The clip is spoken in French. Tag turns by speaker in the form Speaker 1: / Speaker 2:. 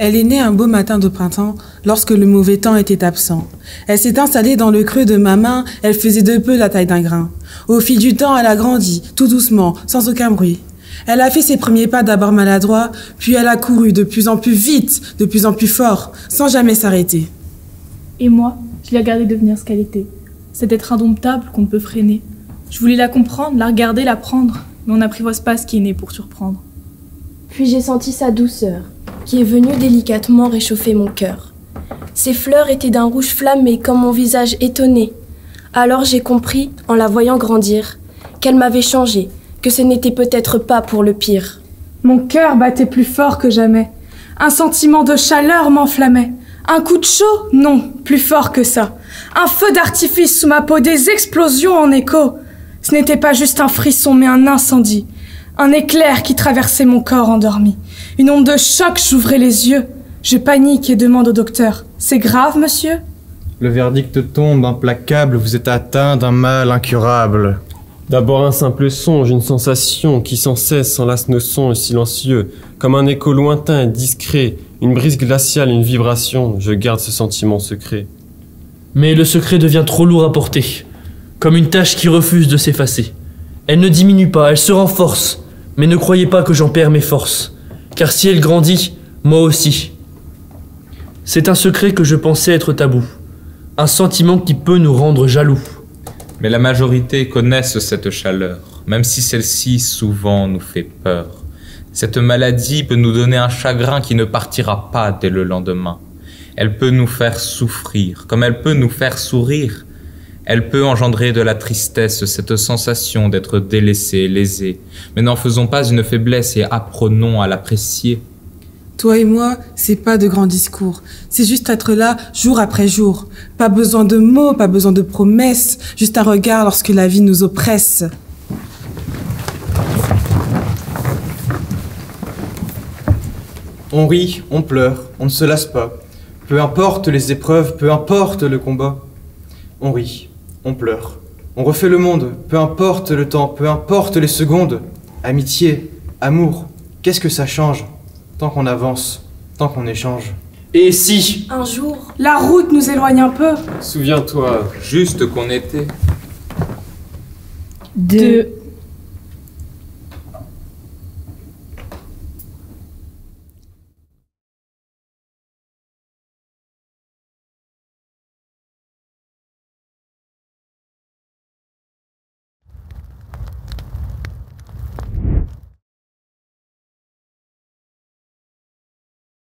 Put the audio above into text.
Speaker 1: Elle est née un beau matin de printemps, lorsque le mauvais temps était absent. Elle s'est installée dans le creux de ma main, elle faisait de peu la taille d'un grain. Au fil du temps, elle a grandi, tout doucement, sans aucun bruit. Elle a fait ses premiers pas d'abord maladroits, puis elle a couru de plus en plus vite, de plus en plus fort, sans jamais s'arrêter.
Speaker 2: Et moi, je l'ai regardée devenir ce qu'elle était. Cet être indomptable qu'on ne peut freiner. Je voulais la comprendre, la regarder, la prendre, mais on n'apprivoise pas ce qui est né pour surprendre.
Speaker 3: Puis j'ai senti sa douceur, qui est venue délicatement réchauffer mon cœur. Ses fleurs étaient d'un rouge flammé comme mon visage étonné. Alors j'ai compris, en la voyant grandir, qu'elle m'avait changé, que ce n'était peut-être pas pour le pire.
Speaker 2: Mon cœur battait plus fort que jamais. Un sentiment de chaleur m'enflammait. Un coup de chaud? Non, plus fort que ça. Un feu d'artifice sous ma peau, des explosions en écho. Ce n'était pas juste un frisson, mais un incendie. Un éclair qui traversait mon corps endormi. Une onde de choc, j'ouvrais les yeux. Je panique et demande au docteur. C'est grave, monsieur?
Speaker 4: Le verdict tombe, implacable, vous êtes atteint d'un mal incurable.
Speaker 5: D'abord un simple songe, une sensation qui sans cesse enlace nos songes silencieux, comme un écho lointain et discret, une brise glaciale, une vibration, je garde ce sentiment secret.
Speaker 6: Mais le secret devient trop lourd à porter, comme une tache qui refuse de s'effacer. Elle ne diminue pas, elle se renforce, mais ne croyez pas que j'en perds mes forces, car si elle grandit, moi aussi. C'est un secret que je pensais être tabou, un sentiment qui peut nous rendre jaloux.
Speaker 7: Mais la majorité connaissent cette chaleur, même si celle-ci souvent nous fait peur. Cette maladie peut nous donner un chagrin qui ne partira pas dès le lendemain. Elle peut nous faire souffrir, comme elle peut nous faire sourire. Elle peut engendrer de la tristesse, cette sensation d'être délaissé, lésé. Mais n'en faisons pas une faiblesse et apprenons à l'apprécier.
Speaker 1: Toi et moi, c'est pas de grands discours. C'est juste être là jour après jour. Pas besoin de mots, pas besoin de promesses. Juste un regard lorsque la vie nous oppresse.
Speaker 4: On rit, on pleure, on ne se lasse pas. Peu importe les épreuves, peu importe le combat. On rit, on pleure, on refait le monde, peu importe le temps, peu importe les secondes. Amitié, amour, qu'est-ce que ça change? Tant qu'on avance, tant qu'on échange.
Speaker 5: Et si,
Speaker 3: Un jour,
Speaker 2: La route nous éloigne un peu.
Speaker 5: souviens-toi,
Speaker 7: Juste qu'on était...
Speaker 2: De